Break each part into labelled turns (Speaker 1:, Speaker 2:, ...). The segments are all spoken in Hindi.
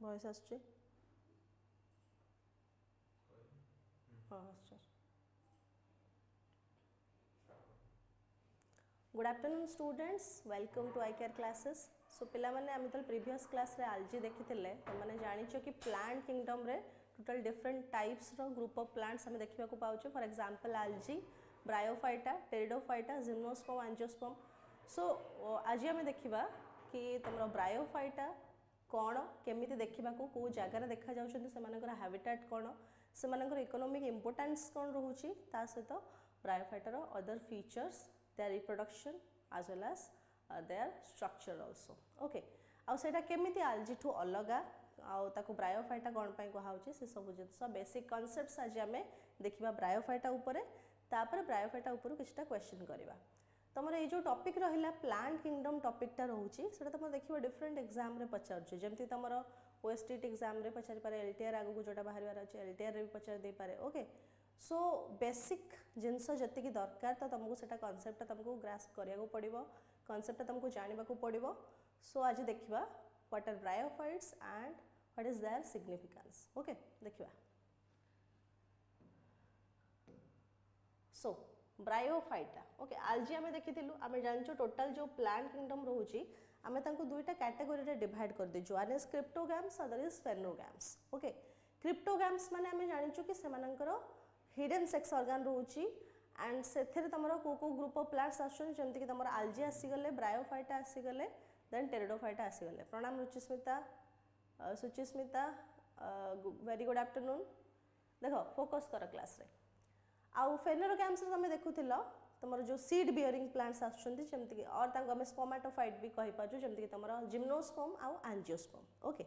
Speaker 1: वॉइस आसुचे हाँ sir good afternoon students welcome to IKR classes so पिला माने आम तो प्रीवियस क्लास रे आलजी देखी मैंने जानिछ कि प्लांट किंगडम रे टोटल डिफरेंट टाइप्स रो ग्रुप ऑफ प्लांट्स हमें देखा पाचे for example algae bryophyta pteridophyta gymnosperm angiosperm so आज आम देखा कि तुम ब्रायोफाइटा कौन केमी देखा कौ जगार देखा जाकर हैबिटेट कौन से इकोनॉमिक इंपोर्टेंस कौन रोचे सहित ब्रायोफाइटार other features their reproduction as well as their structure also okay आउ सेटा केमिति आलजी ठू अलगा आउ ताको ब्रायोफाइटा कोन पई कहाउची से सब जिंस बेसिक कांसेप्ट्स आज हमें देखिबा ब्रायोफाइटा ऊपर तापर ब्रायोफाइटा ऊपर किछटा क्वेश्चन करबा तमर ए जो टॉपिक रहिला प्लांट किंगडम टॉपिकटा रहउची सेटा तम देखिबा डिफरेंट एग्जाम रे पचारछु जेमति तमर ओएसटीटी एग्जाम रे पचारि पारे एलटीआर आगु को जोटा बाहर अछि एलटीआर रे भी पचार दे पारे ओके सो बेसिक जिनस जति दरकार तो तुमको सेटा कॉन्सेप्ट तुमको ग्रास्प करिया को पड़िबो कॉन्सेप्ट तुमको जानिबा को पड़िबो सो आज देखिबा what are bryophytes and what is their significance okay देखिबा सो ब्रायोफाइटा ओके आलजी हमें देखिथिलु हमें जानचो टोटल जो प्लांट किंगडम रहउची हमें तांको दुईटा कैटेगरी रे डिवाइड कर दे जो is cryptogams other is phanerogams okay cryptogams माने हमें जानिचो कि सेमानकर हिडन सेक्स ऑर्गन रोची एंड से तुम को ग्रुप ऑफ प्लांट्स आमती कि तुम आलजी आसीगले ब्रायोफाइटा आसीगले देन टेरिडोफाइटा आसीगले प्रणाम रुचिस्मिता सुचिस्मिता वेरी गुड आफ्टरनून देख फोकस कर क्लास रे आउ फेनोगैम्स तुम देखुल तुम जो सीड बियरिंग प्लांट्स आमती और आम स्पोमेटोफाइट भी कही पार्छ जमीक तुम जिम्नोस्पर्म आउ एंजियोस्पर्म ओके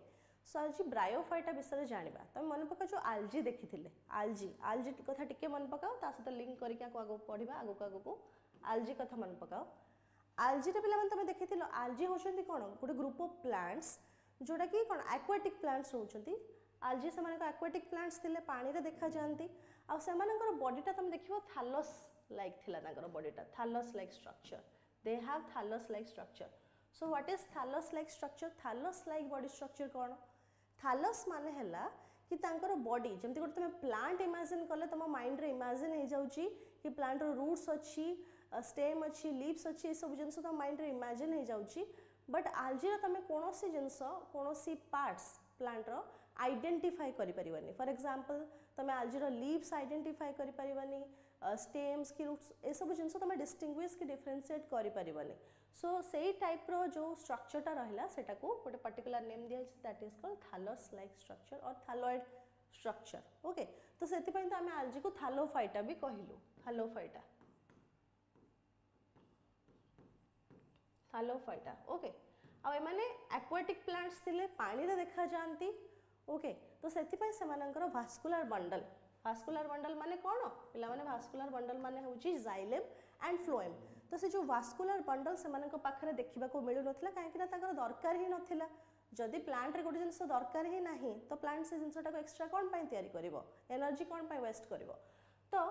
Speaker 1: सो आज ब्रायोफाइटा विषय जाना तुम मन पका जो आलजी देखी आलजी आलजी कथा टिके मन पकाओ ता सहित लिंक करके आगो पढ़ा आगो आलजी कथा मन पकाओ आलजी पे तुम देखी आलजी होती कौन गोटे ग्रुप ऑफ प्लांट्स जोटा कि कौन एक्वाटिक प्लांट्स रोचंती आलजी से एक्वाटिक प्लांट्स थिले पानी रे देखा जाती आर बॉडीटा तुम देखो थालस लाइक थिला बॉडीटा thallus like structure they have thallus like structure so what is thallus like structure thallus like body structure कौन थालस माने हैला कि तांकर बॉडी जमती गोटे तुम प्लांट इमेजिन कले तुम माइंड रे इमेजिन हो जाउची कि प्लांट रो रूट्स अच्छी स्टेम अच्छी लीव्स अच्छी सब जिनस तुम माइंड रे इमेजिन हो जाउची बट आलजी तुम कौन सी जिनस कौन सी पार्ट्स प्लांट रो आइडेंटिफाई करि परिबनी फॉर एग्जांपल तुम आलजी रो लीव्स आइडेंटिफाई करि परिबनी स्टेम्स की रूट्स ए सब जिनस तुम डिस्टिंग्विश की डिफरेंशिएट करि परिबनी सो सेही टाइप रो जो स्ट्रक्चरटा रहिला सेटा को गोटे पर्टिकुलर नेम दिया that is called थालस like structure और थालॉइड स्ट्रक्चर ओके तो सेति पई तो हमें आलजी को थालोफाइटा भी कहिलु थालोफाइटा ओके आ एमाने एक्वाटिक प्लांट्स थिले पानी रे देखा जानती ओके तो सेति पई सेमानकर वास्कुलर बंडल माने कौन पिला माने वास्कुलर बंडल माने होची जाइलेम एंड फ्लोएम तो से जो वास्कुलर बंडल से मानक पाखरे देखिबा को मिलु नथिला काहे कि ना ताकर दरकार ही नथिला जदि प्लांट रे गोटे जिंस दरकार ही नाही तो प्लांट से जिंसटा को एक्स्ट्रा कोन पई तयारी करिवो एनर्जी कोन पई वेस्ट करिवो तो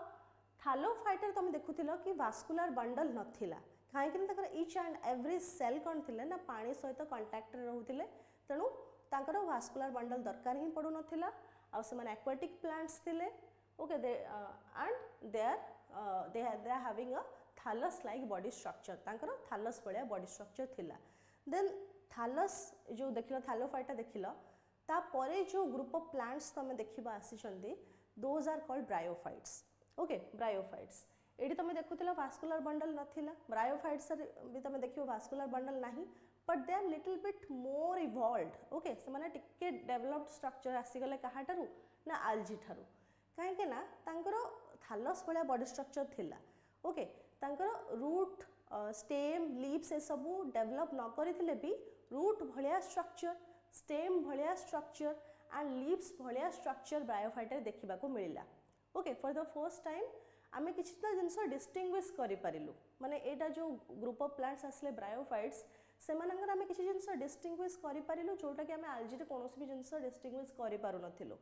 Speaker 1: थालोफाइटर तुम देखुथिलो कि वास्कुलर बंडल नथिला काहे कि ना ताकर ईच एंड एवरी सेल कोन थिले ना पानी सहित कांटेक्ट रे रहउथिले तणु ताकर वास्कुलर बंडल दरकार ही पडु नथिला आ से माने एक्वाटिक प्लांट्स थिले okay and they are having a thallus like body structure तांकर थालस भलिया बॉडी स्ट्रक्चर थिला देन थालस जो देखिलो थालोफाइटा देखिलो ता परे जो ग्रुप ऑफ प्लांट्स तुम देखिबा आसीचंदी those are called bryophytes okay bryophytes एडी तुम देखुथिलो वास्कुलर बंडल नथिला ब्रायोफाइट्स भी तुम देखियो वास्कुलर बंडल नाही but they are little bit more evolved okay से माने टिके डेवलप्ड स्ट्रक्चर आसीगले काहाटारू ना आलजी ठारू काहे ना तांकर थालस भलिया बॉडी स्ट्रक्चर थिला ओके तांकर रूट स्टेम लीव्स ए सब डेवलप न करिथिले भी रूट भलिया स्ट्रक्चर स्टेम भलिया स्ट्रक्चर एंड लीव्स भलिया स्ट्रक्चर ब्रायोफाइटा देखिबा को मिलिला okay for the first time आमे किछटा जिंस डिस्टिंग्विश करि परिलु माने एटा जो ग्रुप ऑफ प्लांट्स आसले ब्रायोफाइट्स सेमानंगर आमे किछि जिंस डिस्टिंग्विश करि परिलु जोटा कि आमे आलजी रे कोनोसी भी जिंस डिस्टिंग्विश करि पारु नथिलु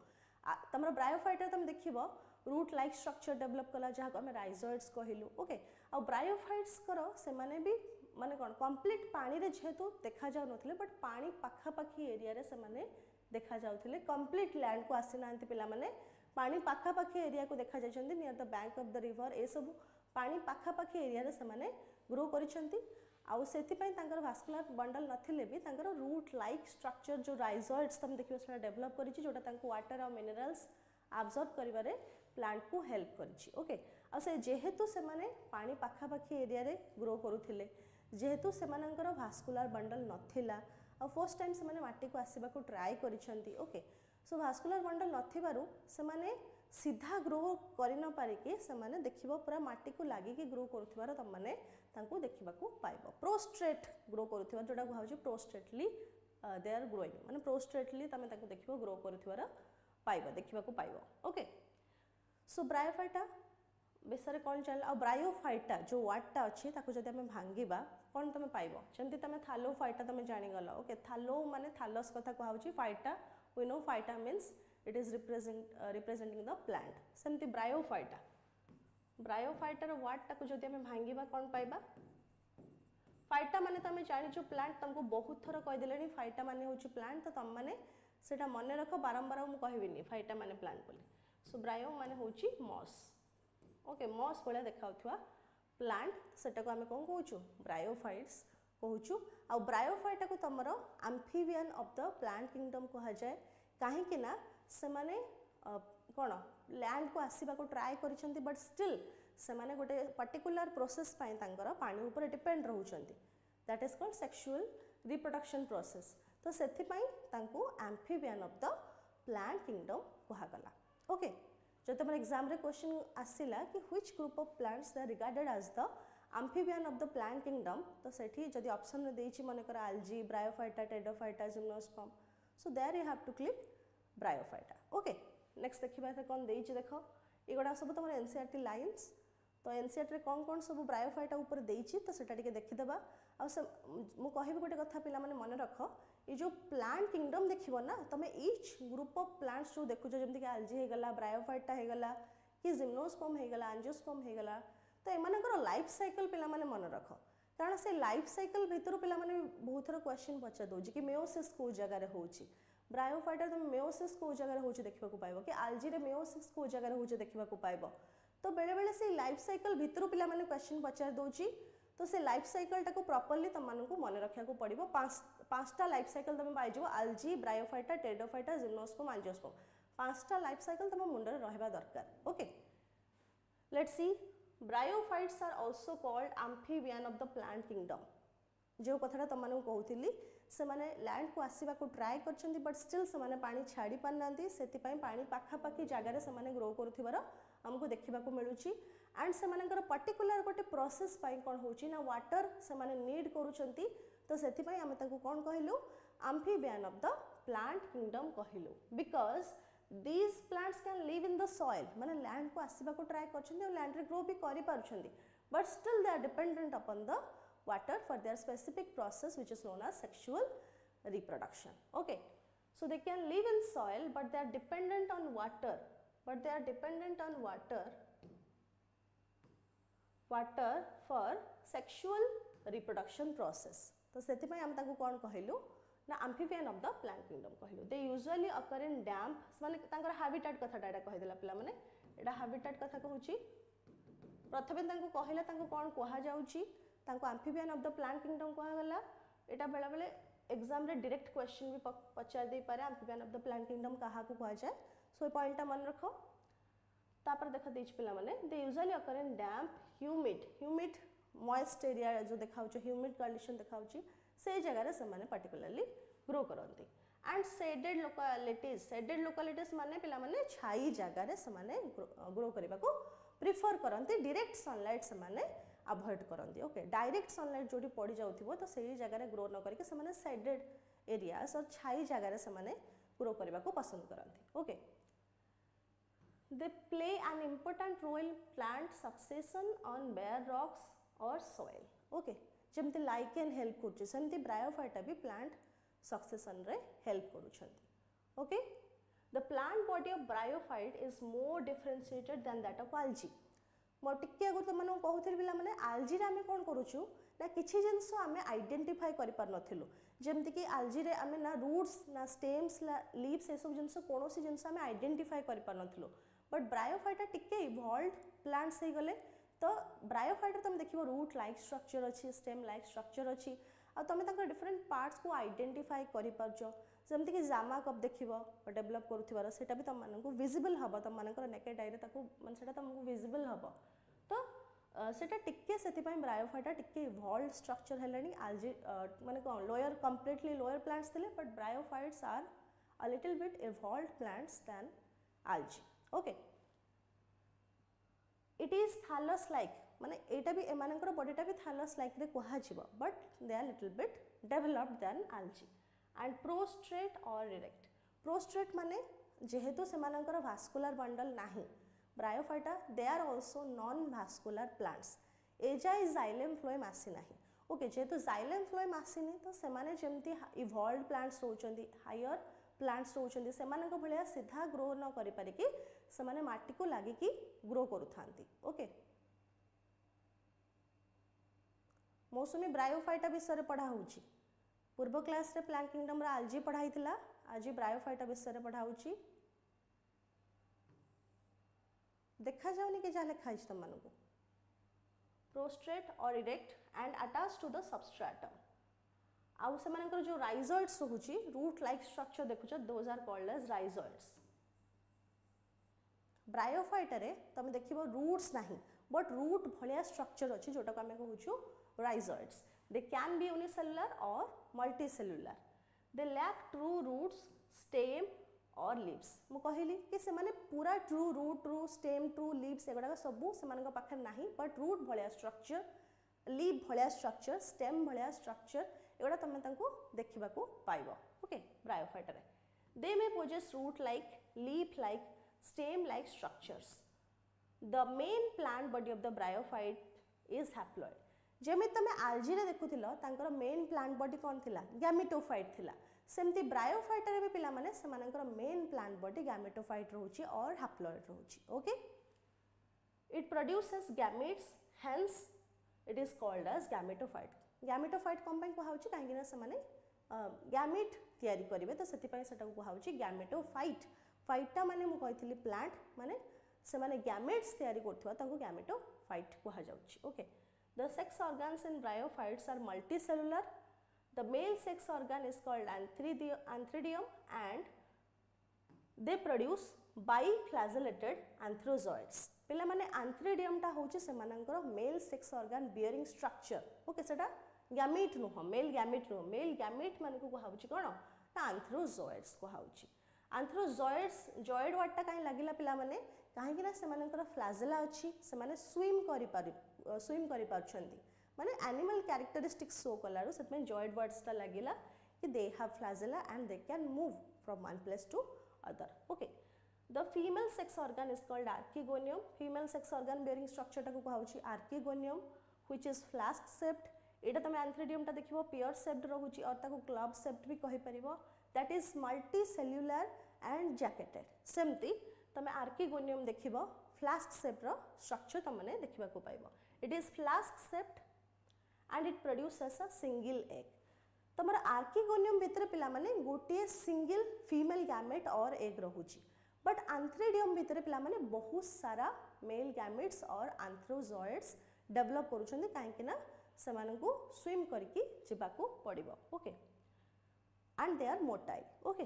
Speaker 1: तमरा ब्रायोफाइटा तुम देखिबो रूट लाइक स्ट्रक्चर डेवलप कला जहाँ को आम राइजोइड्स कहलु ओके आ ब्रायोफाइट्स करो से माने भी माने कौन कंप्लीट पानी रे जेहेतु देखा जाउ नथिले बट पानी पाखापाखी एरिया रे से माने देखा जाउथिले कंप्लीट लैंड को आसी नांती पिला माने पानी पाखा पाखी एरिया को देखा जाइछन्ती near the bank of the river ए सब पानी पाखा पाखी एरिया रे से ग्रो करिछन्ती आउ सेति पई तांकर वास्कुलर बंडल नथिले भी तांकर रूट लाइक स्ट्रक्चर जो राइजॉइड्स तम देखियो सेटा डेवलप करिछि जोटा तांको वाटर और मिनरल्स एब्जॉर्ब करिवारे प्लांट को हेल्प करिछि ओके आ से जेहेतु से माने पानी पाखा पाखी एरिया रे ग्रो करूथिले जेहेतु से मानकर वास्कुलर बंडल नथिला आ फर्स्ट टाइम से माने माटी को आसीबा को ट्राई करिछन्ती ओके सो वास्कुलर बंडल नथिबारु से माने सीधा ग्रो करि न पारिके से माने देखिबो पूरा माटी को लागि के ग्रो करूथिबार त माने तांको देखिबा को पाइबो प्रोस्ट्रेट ग्रो करूथिबा जोटा कहउछि प्रोस्ट्रेटली दे आर ग्रोइंग माने प्रोस्ट्रेटली तमे ताको देखिबो ग्रो करूथिबार पाइबो देखिबा को पाइबो ओके सो ब्रायोफाइटा बेसरे कौन चल आ ब्रायोफाइटा जो वाटटा अछि ताको जदि हमें भांगीबा कौन तमे पाइबो जेंति तमे थालोफाइटा तमे जानि गला ओके थालो माने थालोस कथा कहउछि phyta we know phyta means it is representing the plant सेमति ब्रायोफाइटा रो वाटटा को जदि हमें भांगीबा कौन पाइबा फाइटा माने तमे जानि जो प्लांट तुमको बहुत थोर कहि देलेनी फाइटा माने होछि प्लांट तो तम माने सेटा मने रखो बारंबार मु कहबिनी फाइटा माने प्लांट बोली सो ब्रायो माने होछि मॉस ओके मॉस बोले देखाउथवा प्लांट सेटा को हमें कोन कहउछु ब्रायोफाइट्स कहउछु आ ब्रायोफाइटा को तमरो amphibian of the plant kingdom कहा जाय काहे कि ना से माने कोन लैंड को आसीबा को ट्राई करिसंती बट स्टिल से माने गोटे पर्टिकुलर प्रोसेस पाई तांकर पानी ऊपर डिपेंड रहउचंती that is called sexual reproduction process तो सेथि पई तांको amphibian of the plant kingdom कहा गला ओके जो तुम एग्जाम रे क्वेश्चन आसिला कि which group of plants they are regarded as the amphibian of the plant kingdom तो सेठी जदि ऑप्शन रे देछि मन कर algae bryophyta pteridophyta gymnosperm so there you have to click bryophyta okay next देखिबा त कोन देछि देखो एगोडा सब तुम एनसीईआरटी लाइंस तो एनसीईआरटी रे कोन सब ब्रायोफाइटा ऊपर देछि तो सेटा टिके देखि देबा आ मु कहिबे गोटे कथा पिला माने मन रखो ये जो प्लांट किंगडम देखिबो ना तमे ईच ग्रुप ऑफ प्लांट्स जो देखु जेमति कि एल्गी हे गला ब्रायोफाइटा हे गला कि जिम्नोस्पर्म हे गला एंजियोस्पर्म हे गला तो एमानकर लाइफ साइकिल पिला माने मन रखो कारण से लाइफ साइकिल भितर पिला माने बहुत थोर क्वेश्चन पचा दोजी कि मेयोसिस को जगह रे होउची ब्रायोफाइटा तुम मेयोसिस को जगह रे होउची देखिबा को पाइबो कि एल्गी रे मेयोसिस को जगह रे होउची देखिबा को पाइबो तो बेले बेले से लाइफ साइकिल भितर पिला माने क्वेश्चन पचार दोची तो से लाइफ साइकिल टाको प्रॉपर्ली तम मानकु मन रखिया को पड़िबो पांचटा लाइफ साइकिल तमे पाइ जबो algae bryophyta pteridophyta gymnosperm angiosperm पांचटा लाइफ साइकिल तम मुंडे रहबा दरकार okay let's see bryophytes are also called amphibian of the plant kingdom जो कथाटा तम मानकु कहउतिली से माने लैंड को आसीबा को ट्राई करछन्ती बट स्टिल से माने पानी छाडी पानांती सेति पई पानी पाखा पाखी जागा रे से माने ग्रो करथिबार हमको देखिबा को मिलुची एंड से मानकर पर्टिकुलर गोटे प्रोसेस पई कोन होची ना वाटर से माने नीड करूछन्ती तो सेति पई हम ताको कोन कहिलु amphibian of the plant kingdom कहिलु because these plants can live in the soil माने लैंड को आसीबा को ट्राई करछन्ती और लैंड रे ग्रो भी करि पारुछन्ती but still they are dependent upon the water for their specific process which is known as sexual reproduction okay so they can live in soil but they are dependent on water for sexual reproduction process तो सेति पई हम ताको कोन कहिलु ना amphibian of the plant kingdom कहिलु they usually occur in damp माने तांकर हैबिटेट कथा डाटा कहि देला पिला माने एडा हैबिटेट कथा कहूची प्रथमे तांको कहिला तांको कोन कहा जाउची तांको amphibian of the plant kingdom कहा गला एटा बेला बेले एग्जाम रे डायरेक्ट क्वेश्चन भी पचार दे पारे amphibian of the plant kingdom कहा को कहा जाय सो पॉइंटटा मन रखो तापर देखा देछ पिला माने दे usually occur in damp humid moist area जो देखाउछ ह्यूमिड कंडीशन देखाउची से जगह रे से माने पर्टिकुलरली ग्रो करंती एंड शेडेड लोकालिटीज माने पिला माने छाई जगह रे से माने ग्रो करबा को प्रिफर करंती डायरेक्ट सनलाइट से माने अवॉइड करंती ओके डायरेक्ट सनलाइट जोटी पड़ी जाउथिबो तो सेही जगह रे ग्रो न करके से माने शेडेड एरियाज और छाई जगह रे से माने ग्रो करबा को पसंद करंती okay they play an important role in plant succession on bare rocks or soil okay जेमते लाइकेन हेल्प करछि सेमते ब्रायोफाइटा भी प्लांट सक्सेशन रे हेल्प करूछंती okay the plant body of bryophyte is more differentiated than that of algae मो टिके अगर त माने कहउथिल बिला माने एल्गी रे हम कोन करूछु ना किछि जिंस हमें आइडेंटिफाई करि पार नथिलु जमती कि आलजी रे आमे ना रूट्स ना स्टेम्स ना लीव्स ए सब जिनस कोनोसी जिनस आमे आइडेंटिफाई करि पार नथिलो बट ब्रायोफाइटा टिके इवॉल्वड प्लांट्स हे गले तो ब्रायोफाइटा तुम देखिबो रूट लाइक स्ट्रक्चर अछि स्टेम लाइक स्ट्रक्चर अछि आ तुम तांकर डिफरेंट पार्ट्स को आइडेंटिफाई करि पारछो जमती कि जामा कप देखिबो डेवलप करूथिबार सेटा भी तुम मानकु विजिबल हबो तुम मानकर नेकेड आई रे ताको मन सेटा तुमको विजिबल हबो तो सेटा टिके सेति पय ब्रायोफाइटा टिके इवॉल्वड स्ट्रक्चर हेलानी आलजी माने को लोअर कंप्लीटली लोअर प्लांट्स थिले but bryophytes are a little bit evolved plants then algae okay it is thallus like माने एटा भी एमानकर बॉडीटा भी थैलस लाइक रे कहा जिवो but they are little bit developed than algae and prostrate or erect prostrate माने जेहेतु सेमानकर वास्कुलर बंडल नाही bryophyta they are also non vascular plants एजाई जाइलम फ्लोएम आसी नाही ओके जेहेतु जाइलम फ्लोएम आसीनी तो सेमाने जेमती इवॉल्वड प्लांट्स होचंदी हायर प्लांट्स होचंदी सेमानक भलिया सीधा ग्रो न करि पारे कि सेमाने माटी को लागि कि ग्रो करूथांती ओके मौसुमी ब्रायोफाइटा विषय पढ़ा होची पूर्व क्लास रे प्लांट किंगडम रा algae पढ़ाइतिला आज ब्रायोफाइटा विषय पढ़ा होची देखा जाउनी कि जा लिखा है तुम मानकु prostrate or erect and attach to the substratum आउ से मानकर जो राइजोइड्स होची रूट लाइक स्ट्रक्चर देखुछ those are called as rhizoids bryophyta रे तुम देखिबो रूट्स नाही बट रूट भलिया स्ट्रक्चर अछि जोटा को हमें कहूछु rhizoids they can be unicellular or multicellular they lack true roots stem or leaves मु कहली कि से माने पूरा true root true stem true leaves एगुडा सबू से मानक पाखे नाही बट रूट भलिया स्ट्रक्चर लीव भलिया स्ट्रक्चर स्टेम भलिया स्ट्रक्चर एगुडा तुम तांको देखिबा को पाइबो ओके ब्रायोफाइटा रे they may possess root like leaf like stem like structures the main plant body of the bryophyte is haploid जेमे तमे algae रे देखुथिलो तांकर मेन प्लांट बॉडी कोन थिला गैमेटोफाइट थिला सेमती ब्रायोफाइटा रे भी पिला माने सेमानकर मेन प्लांट बॉडी गैमेटोफाइट रहउची और हैप्लॉइड रहउची okay it produces gametes hence it is called as gametophyte कोन पय कहउची काहे कि सेमाने गैमेट तयारी करिवे तो सेति पय सेटा को कहउची गैमेटोफाइट फाइटा माने मु कहिथिली प्लांट माने सेमाने गैमेट्स तयारी करथवा ताको गैमेटोफाइट कहा जाउची okay the sex organs in bryophytes are multicellular the male sex organ is called antheridium and they produce biflagellated antherozoids पिला माने antheridium टा होची सेमानकर male sex organ bearing structure okay सेटा गैमेट नु मेल गैमेट माने को कहउची कोन ना antherozoids कहउची antherozoids जॉइड वर्ड टा काहे लागिला पिला माने काहे कि ना सेमानकर फ्लैजेला अछि सेमाने स्विम करि पारछंती माने एनिमल कैरेक्टरिस्टिक्स शो कलारो सेतमे जॉइड वर्ड्स ता लागिला कि they have flagella and they can move from one place to other okay the female sex organ is called archegonium female sex organ bearing structure टा को कहउची archegonium which is flask shaped एटा तमे एंथ्रिडियम टा देखिबो पियर शेप्ड रहउची और ताको क्लब शेप्ड भी कहि परिबो that is multi cellular and jacketed सेमती तमे आर्किगोनियम देखिबो फ्लास्क शेप रो स्ट्रक्चर तमने देखिबा को पाइबो it is flask shaped and it produces a single egg तमर आर्किगोनियम भितर पिला माने गोटे single female gamete or egg रहउची बट एंथ्रिडियम भितर पिला माने बहुत सारा male gametes or antherozoids develop करूछंदी काहे कि ना सेमान को स्विम करके जिबा को पड़िबो okay and they are motile okay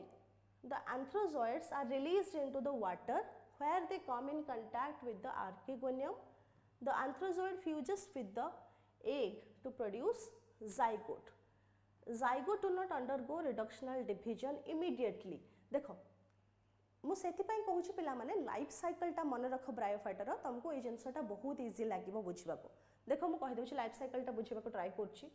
Speaker 1: the antherozoids are released into the water where they come in contact with the archegonium the anthrozoid fuses with the egg to produce zygote. Zygote do not undergo reductional division immediately. देखो मु सेति पय कहूची पिला माने लाइफ साइकिल टा मन रख ब्रायोफाइटा रो तुमको ए जिंसटा बहुत इजी लागिबो बुझिबा को देखो मु कहि दोची लाइफ साइकिल टा बुझिबा को ट्राई करची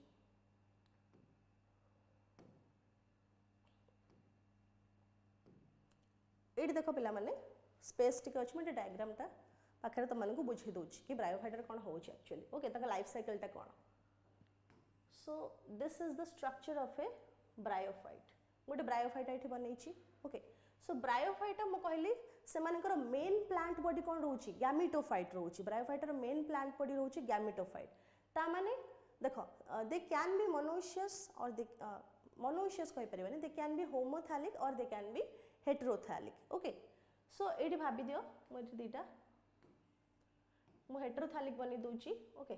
Speaker 1: एडी देखो पिला माने स्पेस टिक अछि मते डायग्राम टा पाखरे तुम मानकु बुझी दोची कि ब्रायोफाइटा कोन होची एक्चुअली ओके तका लाइफ साइकिल टा कोन so this is the structure of a bryophyte गोटे ब्रायोफाइटा एठी बनैची ओके सो ब्रायोफाइटा मु कहली से मानकर मेन प्लांट बॉडी कोन रहउची गैमेटोफाइट रहउची ब्रायोफाइटर मेन प्लांट बॉडी रहउची गैमेटोफाइट ता माने देखो दे कैन बी मोनोशियस और दे मोनोइशियस कहि परिबनी they can be homothallic or they can be heterothallic okay so एठी भाबी दियो मो दीटा मु हेटेरोथैलिक बनी दूची ओके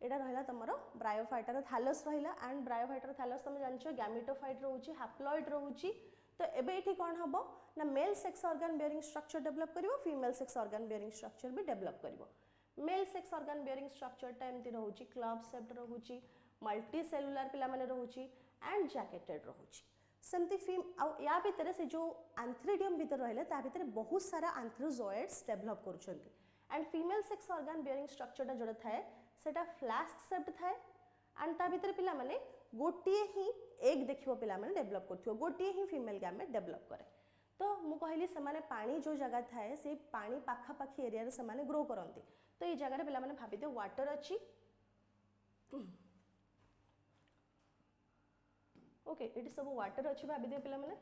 Speaker 1: एटा रहला तमरो ब्रायोफाइटर थैलस रहला एंड ब्रायोफाइटर थैलस तुम जानछो गैमेटोफाइट रहउची हैप्लॉइड रहउची तो एबे एठी कोन हबो ना male sex organ bearing structure develop करिवो female sex organ bearing structure भी डेवलप करिवो male sex organ bearing structure टा एमती रहउची क्लब शेप्ड रहउची मल्टी सेलुलर पिला माने रहउची एंड जैकेटेड रहउची सेमती फीम या भितर से जो एंथ्रिडियम भितर रहले ता भितर बहुत सारा एंथ्रोजोइड्स डेवलप करूछंती and female sex organ bearing structure टा जोड़ा थाए सेटा फ्लास्क शेप्ड थाए एंड ता भितर पिला माने गोटिए ही एग देखिबो पिला माने डेवलप करथियो गोटिए ही फीमेल गैमेट डेवलप करे तो मु कहली से माने पानी जो जगह थाए से पानी पाखा पाखी एरिया रे से माने ग्रो करंती तो ये जगह रे पिला माने भाबी दे वाटर अछि ओके एटी सब वाटर अछि भाबी दे पिला माने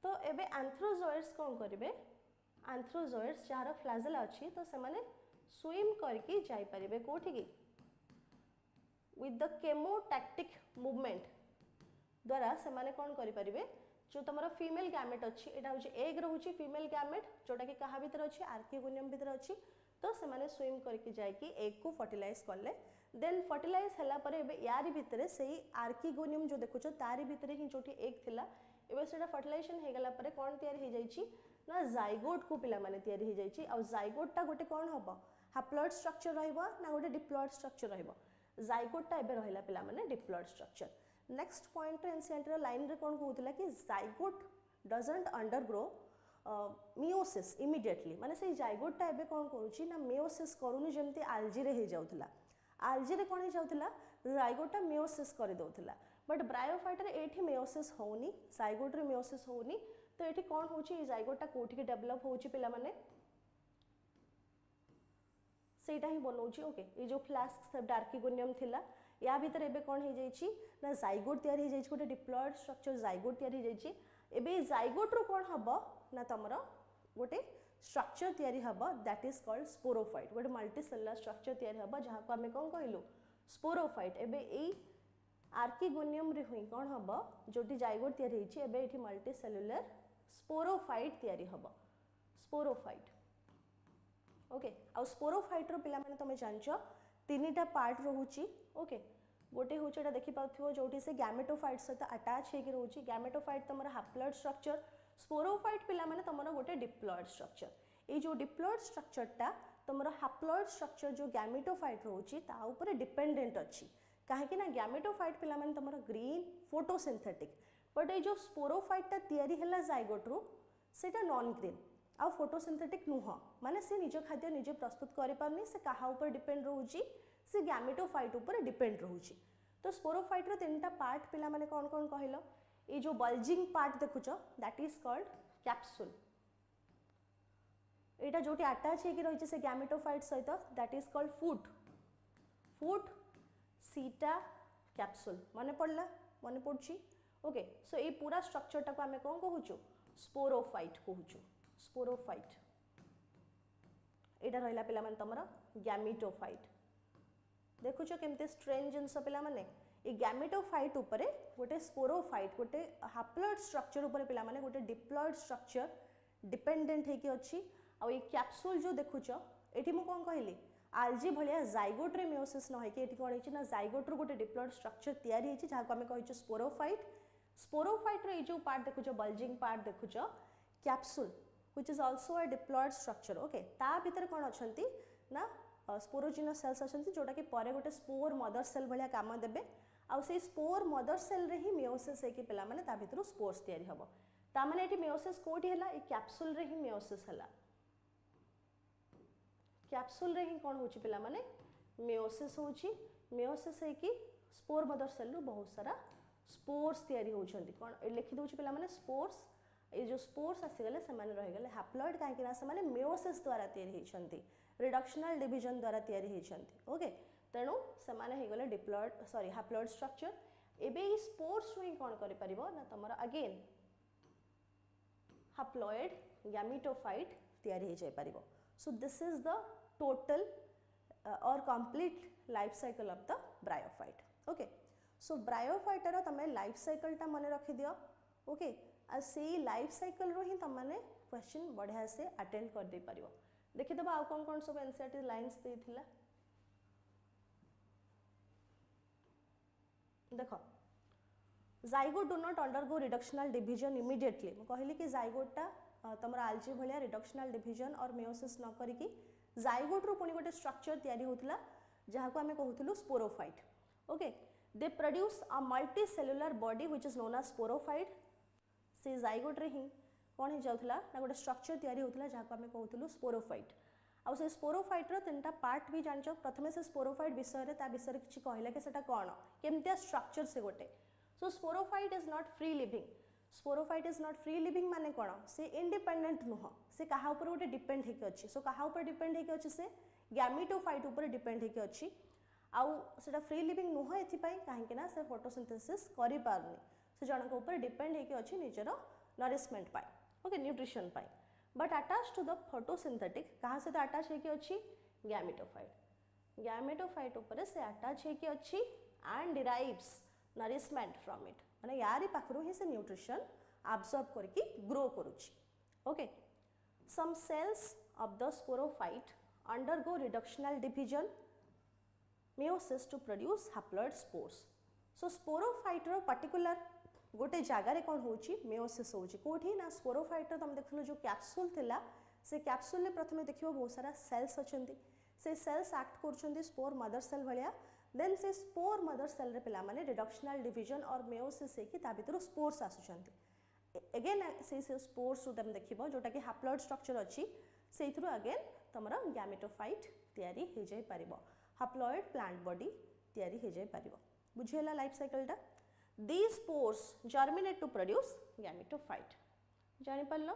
Speaker 1: तो एबे एंथ्रोजोइड्स कोन करिवे एंथ्रोजोइड्स जहार फ्लैजेला अछि तो से माने स्विम करके जाई परिबे कोठी की विथ द केमोटैक्टिक मूवमेंट द्वारा से माने कोन करि परिबे जो तमरो फीमेल गैमेट अछि एटा होछि एग रहउछि फीमेल गैमेट जोटा कि कहा भीतर अछि आर्किगोनियम भीतर अछि तो से माने स्विम करके जाई कि एग को फर्टिलाइज करले देन फर्टिलाइज हला परे एबे यारी भीतर सेही आर्किगोनियम जो देखुछो तारी भीतर ही जोठी एग थिला एबे सेटा फर्टिलाइजेशन हे गला परे कोन तयार हे जाई छी ना जाइगोट को पिला माने तयार हे जाई छी आ जाइगोट टा गोटे कोन हबो हैप्लॉइड स्ट्रक्चर रहइबो ना गोटे डिप्लॉइड स्ट्रक्चर रहइबो जाइगोट टा एबे रहिला पिला माने diploid structure next point NCERT रो लाइन रे कोन कहउतला कि zygote doesn't undergo meiosis immediately माने से जाइगोट टा एबे कोन करूची ना मियोसिस करूनी जेमती आल्जी रे हे जाउतला आल्जी रे कोन हे जाउतला जाइगोट टा मियोसिस कर दउतला बट ब्रायोफाइटर एठी मियोसिस होउनी जाइगोट रे मियोसिस होउनी तो एठी कोन होउची जाइगोट टा कोठी के डेवलप होउची पिला माने सेटा ही बनौची ओके ये जो फ्लास्क शेप्ड आर्किगोनियम थिला या भीतर एबे कोन हे जाईची ना जाइगोट तयार हे जाईची गोटे डिप्लॉइड स्ट्रक्चर जाइगोट तयार हे जाईची एबे जाइगोट रो कोन हबो ना तमरो गोटे स्ट्रक्चर तयारी हबो दैट इज कॉल्ड स्पोरोफाइट गोटे मल्टी सेलुलर स्ट्रक्चर तयारी हबो जहा को हमें कोन कहलु स्पोरोफाइट एबे एई आर्किगोनियम रे हुई कोन हबो जोटी जाइगोट तयारी हेची एबे एठी मल्टी सेलुलर स्पोरोफाइट तयारी हबो स्पोरोफाइट ओके आ स्पोरोफाइट रो पिला माने तमे जानचो तीनटा पार्ट रहउची ओके गोटे होची एटा देखि पाउथिबो जोटी से गैमेटोफाइट सहित अटैच हेकि रहउची गैमेटोफाइट तमरा हैप्लॉइड स्ट्रक्चर स्पोरोफाइट पिला माने तमरा गोटे डिप्लॉइड स्ट्रक्चर ए जो डिप्लॉइड स्ट्रक्चर टा तमरा हैप्लॉइड स्ट्रक्चर जो गैमेटोफाइट रहउची ता ऊपर डिपेंडेंट अछि काहे कि ना गैमेटोफाइट पिला माने तमरा ग्रीन फोटोसिंथेटिक बट ए जो स्पोरोफाइट टा तयारी हला जाइगोट रो सेटा नॉन ग्रीन आ फोटोसिंथेटिक नुह माने से निज खाद्य निजे प्रस्तुत करि पारनी से कहा ऊपर डिपेंड रहउची से गैमेटोफाइट ऊपर डिपेंड रहउची तो स्पोरोफाइट रो तीनटा पार्ट पिला माने कोन कोन कहिलो ए जो बल्जिंग पार्ट देखुचो दैट इज कॉल्ड कैप्सूल एटा जोटी अटैच हेकि रहिছে से गैमेटोफाइट सहित दैट इज कॉल्ड फूट सीटा कैप्सूल माने पड़ला माने पड़ची ओके सो ए पूरा स्ट्रक्चर टा को हमें कोन कहूचो स्पोरोफाइट कहूचो स्पोरोफाइट एटा रहला पिला माने तमरा गैमेटोफाइट देखुचो केमते स्ट्रेंज जिंस पिला माने ए गैमेटोफाइट ऊपरे गोटे स्पोरोफाइट गोटे हैप्लॉइड स्ट्रक्चर ऊपरे पिला माने गोटे डिप्लॉइड स्ट्रक्चर डिपेंडेंट हेकि अछि आ ए कैप्सूल जो देखुचो एठी मु कोन कहली आल्जी भलिया जाइगोट रे मियोसिस न होके एठी कोन हेछि ना जाइगोट रो गोटे डिप्लॉइड स्ट्रक्चर तयारी हेछि जहा को हमें कहिछु स्पोरोफाइट रो ए जो पार्ट देखुचो बल्जिंग पार्ट देखुचो capsule which is also a diploid structure okay ता भीतर कोन अछंती ना स्पोरोजिनस सेल्स अछंती जोटा कि परे गोटे स्पोर मदर सेल भलिया काम देबे आ से स्पोर मदर सेल रे ही मियोसिस हे कि पिला माने ता भीतर स्पोर्स तयारी हबो ता माने एठी मियोसिस कोठी हला ए कैप्सूल रे ही मियोसिस हला कैप्सूल रे ही कोन होची पिला माने मियोसिस है कि स्पोर मदर सेल रो बहुत सारा स्पोर्स तयारी होछंती कोन लिखि दोची पिला माने स्पोर्स ये जो स्पोर्स आसीगले से माने रह गले हैप्लॉइड काहे कि ना से माने मियोसिस द्वारा तयारी हेछंती रिडक्शनल डिवीजन द्वारा तयारी हेछंती ओके तेणु से माने हे गले डिप्लॉइड सॉरी हैप्लॉइड स्ट्रक्चर एबे ई स्पोर्स रो कोन करि परिबो ना तमरा अगेन हैप्लॉइड गैमेटोफाइट तयारी हे जाय परिबो so this is the total और complete life cycle of the bryophyte okay so ब्रायोफाइटर तमें लाइफ साइकिल टा मन रखी दियो ओके आ से लाइफ साइकिल रो ही तमने क्वेश्चन बढ़िया से अटेंड कर दे परियो देखि दबा आ कौन सब एनसीईआरटी लाइंस देथिला देखो zygote do not undergo reductional division immediately मैं कहली कि जाइगोटा तमरा आल्जी भलिया रिडक्शनल डिवीजन और मेयोसिस न करिकी जाइगोट रो पुनी गोटे स्ट्रक्चर तयारी होतला जहा को हमें कहउथलु sporophyte okay they produce a multicellular body which is known as sporophyte से जाइगोट रे ही कोन हे जाउथला ना गोटे स्ट्रक्चर तयारी होतला जहा को हमें कहउथलु स्पोरोफाइट आ से स्पोरोफाइट रो तीनटा पार्ट भी जानचो प्रथमे से स्पोरोफाइट विषय रे ता विषय रे किछि कहला कि सेटा कोन केमतिया स्ट्रक्चर से गोटे so sporophyte is not free living sporophyte is not free living माने कोन से इंडिपेंडेंट नुह से कहा ऊपर गोटे डिपेंड हेके अछि सो कहा ऊपर डिपेंड हेके अछि से गैमेटोफाइट ऊपर डिपेंड हेके अछि आउ सेटा फ्री लिविंग नुह एथि पई काहे कि ना से फोटोसिंथेसिस करि पारनी से जणक ऊपर डिपेंड हेके अछि निजर नरिशमेंट पाई ओके न्यूट्रिशन पाई but attach to the photosynthetic कहा से अटैच हेके अछि गैमेटोफाइट ऊपर से अटैच हेके अछि and derives nourishment from it माने यारी पाखरु ही से न्यूट्रिशन एब्जॉर्ब करके ग्रो करूची okay some cells of the sporophyte undergo reductional division meiosis to produce haploid spores so sporophyte रो पर्टिकुलर गोटे जगार कौन होची मेयोसिस होची कोठी ना स्पोरोफाइट तुम देखलो जो कैप्सूल थिला से कैप्सूल ले प्रथमे देखिबो बहुत सारा सेल्स अछंती से सेल्स एक्ट करछंती स्पोर मदर सेल भलिया देन से स्पोर मदर सेल रे पिला माने रिडक्शनल डिवीजन और मेयोसिस की ता भीतर स्पोर्स आसुचंती अगेन से स्पोर्स रो तुम देखिबो जोटा कि हैप्लॉइड स्ट्रक्चर अछि सेइथरो अगेन तमरा गैमेटोफाइट तयारी हे जाय परिबो हैप्लॉइड प्लांट बॉडी तयारी हे जाय परिबो बुझेला लाइफ साइकिल टा these spores germinate to produce gametophyte जानि पल्लो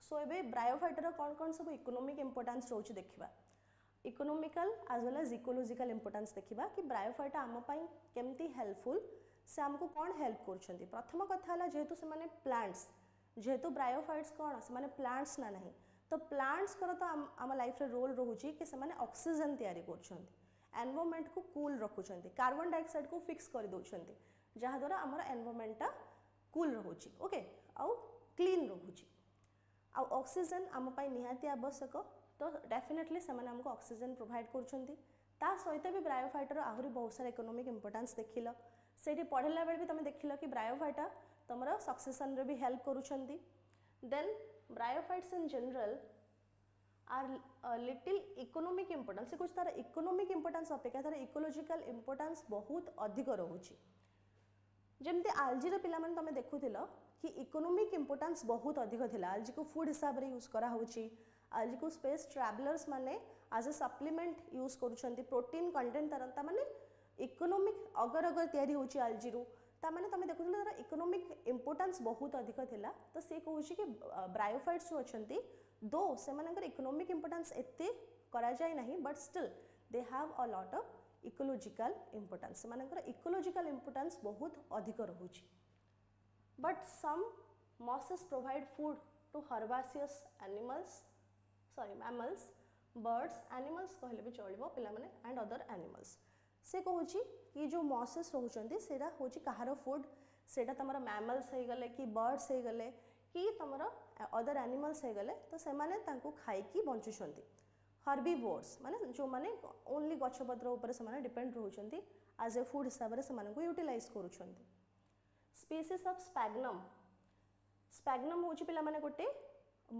Speaker 1: सो एबे ब्रायोफाइटर कौन सब इकोनॉमिक इंपोर्टेंस रोच देखिबा economical as well as ecological importance देखिबा कि ब्रायोफाइटा आम पई केमती हेल्पफुल से हमको कौन हेल्प करछंती प्रथम कथा हला जेहेतु से माने प्लांट्स जेहेतु ब्रायोफाइट्स कौन से माने प्लांट्स ना नहीं तो प्लांट्स कर तो आम लाइफ रे रोल रहउची कि से माने ऑक्सीजन तयारी करछंती एनवायरनमेंट को कूल रखुचंती कार्बन डाइऑक्साइड को फिक्स कर दोचंती जहा द्वारा हमर एनवायरनमेंट कूल रहउची ओके आउ क्लीन रहउची आउ ऑक्सीजन आम पई निहाती आवश्यक तो डेफिनेटली से माने हमको ऑक्सीजन प्रोवाइड करछंती ता सहित भी ब्रायोफाइटर आहुरी बहुत सारा इकोनॉमिक इंपोर्टेंस देखिलो सेठी पढ़ला बेल भी तमे देखिलो कि ब्रायोफाइटा तमरा सक्सेशन रे भी हेल्प करूछंती then bryophytes in general are little economic importance से कुछ तार इकोनॉमिक इंपोर्टेंस अपेक्षा तार इकोलॉजिकल इंपोर्टेंस बहुत अधिक रहउची जेमते आल्जी रे पिला मन तमे देखुथिलो कि इकोनॉमिक इंपोर्टेंस बहुत अधिक थिला आल्जी को फूड हिसाब रे यूज करा होची आल्जी को स्पेस ट्रैवलर्स माने एज अ सप्लीमेंट यूज करूछंती प्रोटीन कंटेंट तरंता माने इकोनॉमिक अगर अगर तयारी होची आल्जी रो ता माने तमे देखुथिलो तार इकोनॉमिक इंपोर्टेंस बहुत अधिक थिला तो से कहूची कि ब्रायोफाइट्स जो अछंती दो से मानकर इकोनॉमिक इंपोर्टेंस एते करा जाय नहीं but still they have a lot of ecological importance मानकर इकोलॉजिकल इंपोर्टेंस बहुत अधिक रहउची but some mosses provide food to herbaceous animals sorry mammals birds animals कहले भी चलिबो पिला माने एंड अदर एनिमल्स से कहूची कि जो मॉसेस रहउचंती सेरा होची कहारो फूड सेटा तमरा मैमल्स हे गले कि बर्ड्स हे गले कि तमरा अदर एनिमल्स हे गले तो से माने तांको खाई की बंचुछंती हर्बीवोर्स माने जो माने ओनली गछपत्र ऊपर से माने डिपेंड रहउछंती एज ए फूड हिसाब रे से माने को यूटिलाइज करूछंती स्पीसीज ऑफ स्पैग्नम होची पिला माने गोटे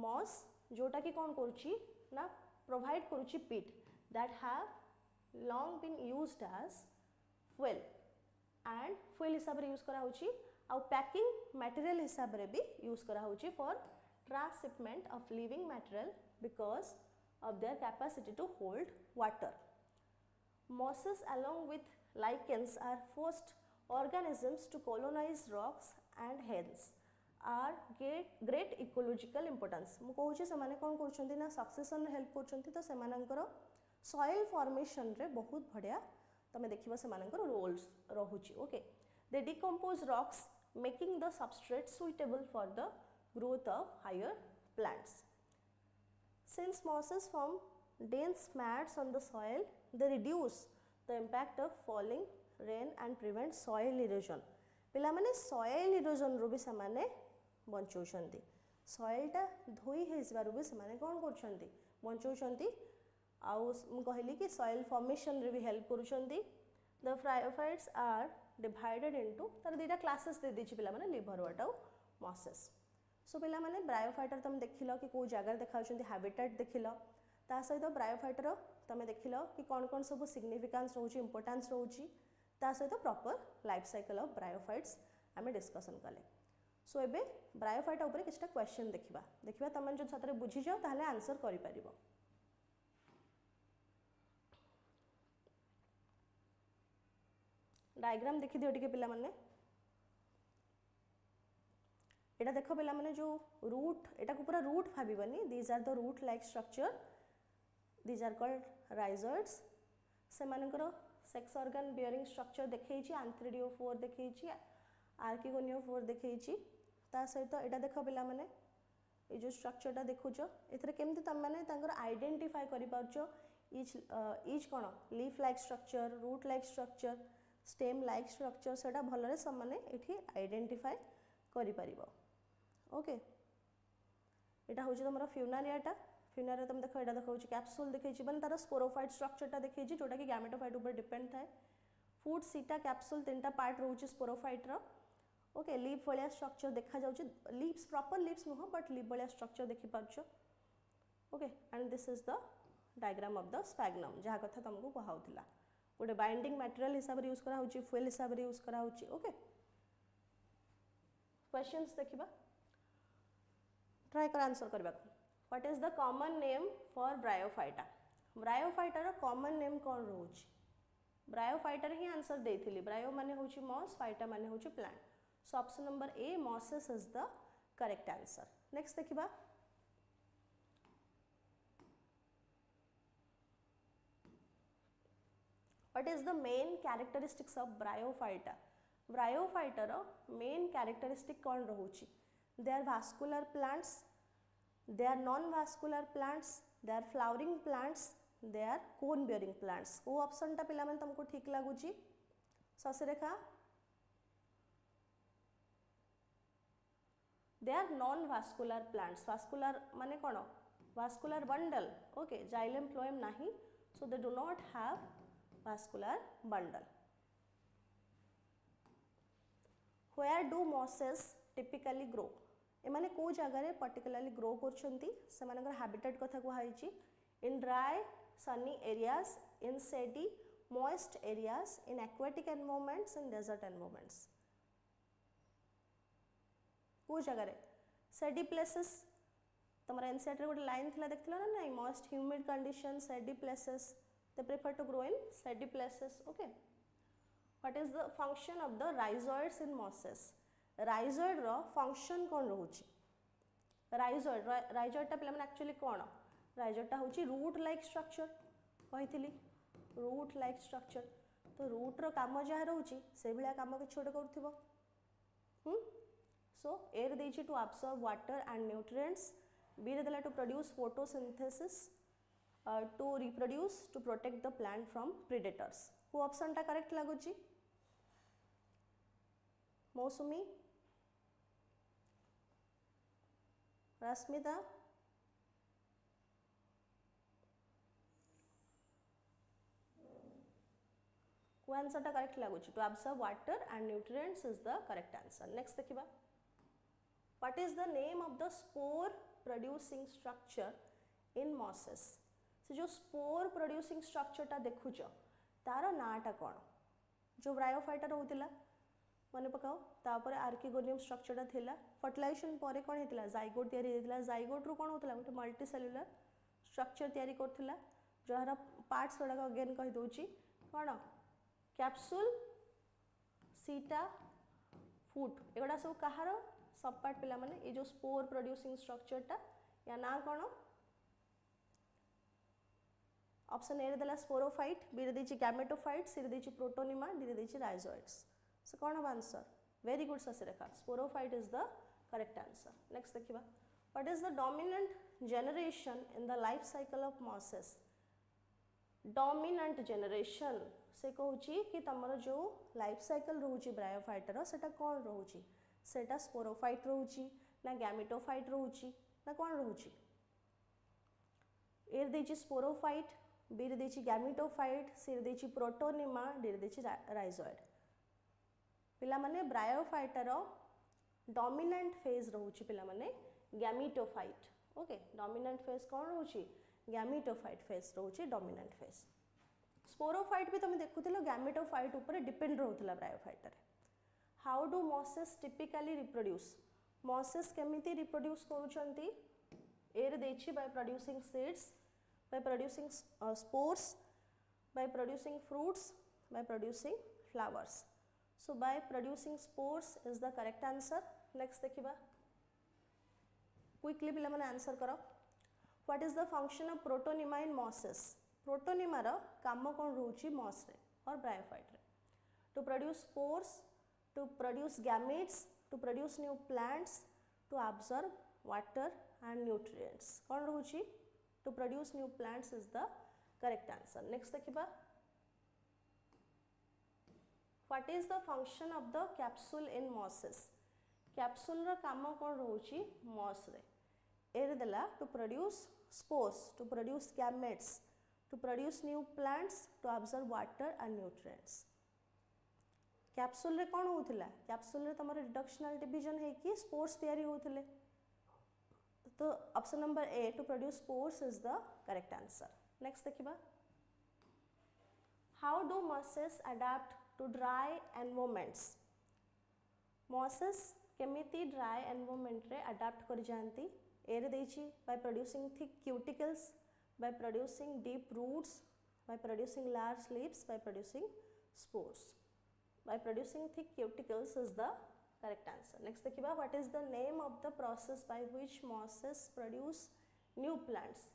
Speaker 1: मॉस जोटा कि कोन करूची ना प्रोवाइड करूची peat that have long been used as fuel and fuel हिसाब रे यूज करा होची आ पैकिंग मटेरियल हिसाब रे भी यूज करा होची for transshipment of living material because of their capacity to hold water. Mosses along with lichens are first organisms to colonize rocks and hence are great ecological importance. मु कहूची से माने कोन करछंती ना सक्सेशन हेल्प करछंती तो से मानकर सॉइल फॉर्मेशन रे बहुत बढ़िया तमे देखिबो से मानकर रोल्स रहूची okay they decompose rocks making the substrate suitable for the growth of higher plants. Since mosses form dense mats on the soil, they reduce the impact of falling rain and prevent soil erosion. पिला माने soil erosion रो भी समाने बंचौछंती, soil टा धोई हे इसबार भी समाने कौन करछंती बंचौछंती, आउ मु कहली कि soil formation रे भी help करूछंती. The bryophytes are divided into तार दीटा classes दे दी पिला माने liverwort आउ mosses. सो पिला माने ब्रायोफाइटर तुम देखिल कि कौ जगह देखा हाबिटेट देखिल, ता सहित ब्रायोफाइटर तुम देखिल कि कौन कौन सब सिग्निफिकेंस रोची इंपोर्टेंस रोची, ता सहित proper life cycle of bryophytes आम डिस्कसन कले. सो एबे ब्रायोफाइटा ऊपर किछटा क्वेश्चन देखिबा देखिबा तुम जो सतरे बुझी जाओ ताहले आंसर करि परिबो. डायग्राम देखि दियो टिके पिला माने. एटा देखो पिला माने जो रूट एटा को पूरा रूट भाबिबनी, these are the root like structure, these are called rhizoids. से मानकर सेक्स ऑर्गन बियरिंग स्ट्रक्चर देखैछि, आंथ्रिडियोफोर देखैछि, आर्किगोनियोफोर देखैछि. ता सहित एटा देखो पिला माने ए जो स्ट्रक्चरटा देखुछो एथरे केमति तम माने तांकर आइडेंटिफाई करि पाउछो इच कोन leaf like structure, root like structure, stem like structure, seta भलरे सब माने एठी आइडेंटिफाई करि परिबो. ओके, एटा होछि तमरा फ्यूनारियाटा. फ्यूनारिया तुम देखो एटा देखौ कैप्सूल देखैछि माने तार स्पोरोफाइट स्ट्रक्चरटा देखैछि जोटा कि गैमेटोफाइट ऊपर डिपेंड थाए. फूड सीटा कैप्सूल तीनटा पार्ट रहउछि स्पोरोफाइट रो. ओके, लीफ वाला स्ट्रक्चर देखा जाउछि, लीव्स प्रॉपर लीव्स नुह बट लीफ वाला स्ट्रक्चर देखि पाछो. Okay, and this is the diagram of the sphagnum जहा कथा तुमको कहाउथिला. गोटे बाइंडिंग मटेरियल हिसाब रे यूज करा होछि, फ्यूल हिसाब रे यूज करा होछि. ओके, क्वेश्चंस देखिबा, ट्राई कर आंसर करबा. What is the common name for bryophyta? Bryophyta रो कॉमन नेम कोन रहउछि? ब्रायोफाइटा रे ही आंसर देथिली. ब्रायो माने होछि मॉस, फाइटा माने होछि plant. So option number A mosses is the correct answer. Next देखिबा, what is the main characteristics of bryophyta? Bryophyta रो मेन कैरेक्टरिस्टिक कोन रहउछि? They are vascular plants, they are non-vascular plants, they are flowering plants, they are cone bearing plants. को ऑप्शन टा पिला माने तुमको ठीक लागुची? ससरेखा, they are non-vascular plants. vascular माने कोन? vascular bundle. Okay, xylem phloem नाही, so they do not have vascular bundle. Where do mosses typically grow? एमाने को जगह रे पर्टिकुलरली ग्रो करछंती, से मानकर हैबिटेट कथा कुहाइची. In dry sunny areas, in shady moist areas, in aquatic environments, in desert environments. को जगह रे सेडी प्लेसेस तमरा एनसीईआरटी रे गोटे लाइन थिला देखथिला ना नाही, moist humid condition shady places, they prefer to grow in shady places. Okay, what is the function of the rhizoids in mosses? Rhizoid रो फंक्शन कोन रहउछि? राइजॉइडटा पिला माने एक्चुअली कोन? राइजॉइडटा होछि रूट लाइक स्ट्रक्चर. कहिथिली रूट लाइक स्ट्रक्चर. तो रूट रो काम जहा रहउछि से भलिया काम के छोटे करथिबो. सो ए रे देछि to absorb water and nutrients, B रे देला to produce photosynthesis, to reproduce, to protect the plant from predators. को ऑप्शन टा करेक्ट लागुछि? मौसुमी, रश्मिता, को आंसर टा करेक्ट लागुछि? To absorb water and nutrients is the correct answer. Next देखिबा, what is the name of the spore producing structure in mosses? से जो स्पोर प्रोड्यूसिंग स्ट्रक्चर टा देखुछ तार नाटा कोन? जो ब्रायोफाइटा रहउतिला मन पकाओ, तापर आर्किगोनियम स्ट्रक्चरटा थिला. फर्टिलाइजेशन परे कोन हेतिला? जाइगोट तयारी हेतिला. जाइगोट रो कोन होतिला? गोटे मल्टी सेल्युलर स्ट्रक्चर तयारी करथिला, जहार पार्ट्स गुड़ाक अगेन कहि दउची कोन? कैप्सूल, सीटा, फूट. एगुड़ा सब कहार सब पार्ट पिला माने ए जो स्पोर प्रोड्यूसिंग स्ट्रक्चरटा या ना कोन? ऑप्शन ए रे देला स्पोरोफाइट, बी रे देछि गैमेटोफाइट, सी रे देछि प्रोटोनिमा, डी रे देछि राइजोइड्स. So कौन हम answer? Very good Sasirekha, sporophyte is the correct answer. Next देखिबा, what is the dominant generation in the life cycle of mosses? Dominant generation से कहूँ कि तुमर जो लाइफ साइकिल रोचे ब्रायोफाइटर सेटा कौन रोचे सेटा स्पोरोफाइट रोचे ना गैमेटोफाइट रोचे ना कौन रोचे ए देची स्पोरोफाइट बी रे देची गैमेटोफाइट सी रे देची प्रोटोनिमा डी रे देची राइजोइड पिला माने ब्रायोफाइटर डोमिनेंट फेज रोचे पिला माने गैमेटोफाइट ओके डोमिनेंट फेज कौन रोचे गैमेटोफाइट फेज रोचे डोमिनेंट फेज स्पोरोफाइट भी तुम देखुथिलो गैमेटोफाइट ऊपर डिपेंड रहउथला ब्रायोफाइटर how do mosses typically reproduce mosses केमिति रिप्रोड्यूस करूछंती एयर देछि by producing seeds by producing spores by producing fruits by producing flowers so by producing spores is the correct answer next देखिबा क्विकली पिला माने आंसर करो what is the function of protonema in mosses protonema रो काम कोन रहउची मॉस रे और ब्रायोफाइट रे to produce spores to produce gametes to produce new plants to observe water and nutrients कोन रहउची to produce new plants is the correct answer next देखिबा what is the function of the capsule in mosses capsule रो काम कोन रहउची मॉस रे एरे देला to produce spores to produce gametes to produce new plants to observe water and nutrients capsule रे कोन होउथिला कैप्सूल रे तमर रिडक्शनल डिवीजन है कि स्पोर्स तैयारी होउथिले तो option number A to produce spores is the correct answer next देखिबा how do mosses adapt to dry environments mosses केमिति ड्राई एनवायरनमेंट रे अडैप्ट कर जानती एरे देछि by producing thick cuticles by producing deep roots by producing large leaves by producing spores by producing thick cuticles is the correct answer next देखिबा what is the name of the process by which mosses produce new plants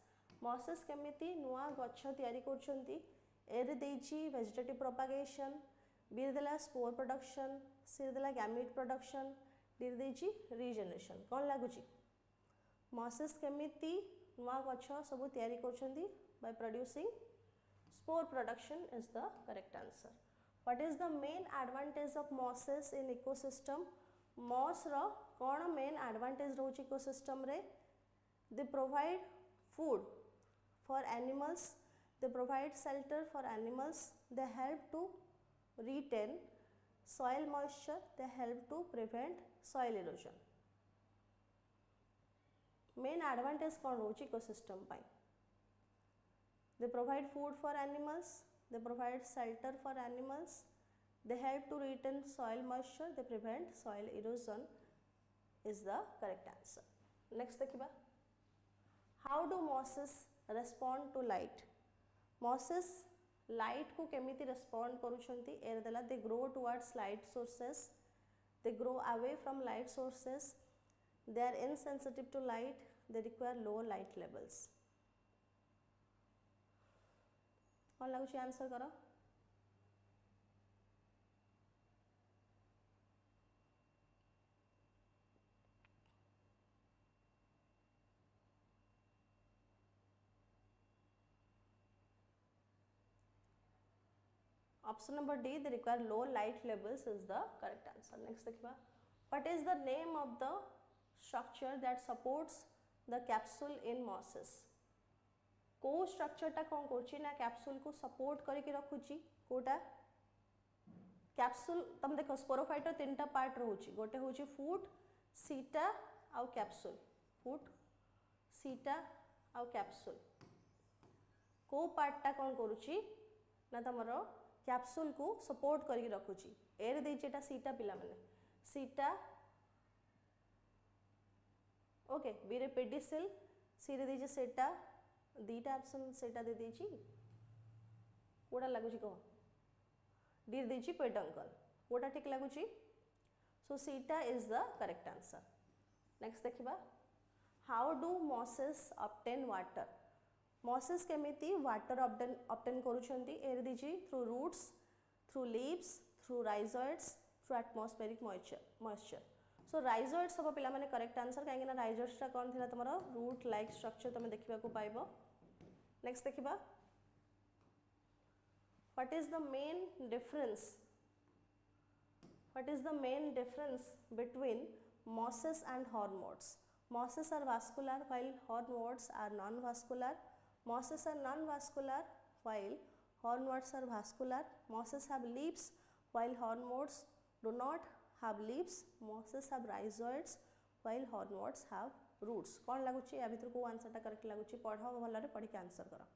Speaker 1: mosses केमिति नुआ गछ तयारी करछंती एरे देछि vegetative propagation बी देला spore production सी देला gamete production डी देछि regeneration कोन लागुची मॉसेस केमिति नुआ गछ सब तयारी करछंती by producing spore production is the correct answer what is the main advantage of mosses in ecosystem moss रो कोन मेन एडवांटेज रोच इकोसिस्टम रे they provide food for animals they provide shelter for animals they help to retain soil moisture they help to prevent soil erosion main advantage कौन रोच इकोसिस्टम पाई they provide food for animals they provide shelter for animals they help to retain soil moisture they prevent soil erosion is the correct answer next देखिबा how do mosses respond to light mosses light को केमिति रेस्पॉन्ड करूछंती एर देला they grow towards light sources they grow away from light sources they are insensitive to light they require low light levels कौन लागुची आंसर करो option number D they require low light levels is the correct answer next देखिबा what is the name of the structure that supports the capsule in mosses को स्ट्रक्चर टा कोन करछि ना कैप्सूल को सपोर्ट करके रखुछि कोटा कैप्सूल तुम देखो स्पोरोफाइट तीनटा पार्ट रहउछि गोटे होछि फूट सीटा आउ कैप्सूल फूट सीटा आउ कैप्सूल को पार्ट टा कोन करूछि ना तमरो कैप्सूल को सपोर्ट करके रखुछि एर देइछेटा सीटा पिला माने सीटा ओके बी रे पेडिसिल सी रे देइछे सेटा दीटा ऑप्शन सेटा दे देइछि कोडा लागुछि कहो डी रे देइछि पेडंकल कोडा ठीक लागुछि so seta is the correct answer next देखिबा how do mosses obtain water mosses केमिति वाटर ऑब्टेन करूछंती एर देइछि through roots through leaves through rhizoids through atmospheric moisture so rhizoids सब पिला माने करेक्ट आंसर काहे ना राइजोइड्स टा कोन थिला तमरो रूट लाइक स्ट्रक्चर तमे देखिबा को पाइबो नेक्स्ट देखिबा What is the main difference? What is the main difference between mosses and horn modes? Mosses are vascular while horn modes are non-vascular. Mosses are non-vascular while horn modes are vascular. Mosses have leaves while horn modes do not have leaves. Mosses have rhizoids while horn modes have roots. कौन लगुच या भितर को आंसर टा करेक्ट लगुच पढ़ भल पढ़ी के आंसर कर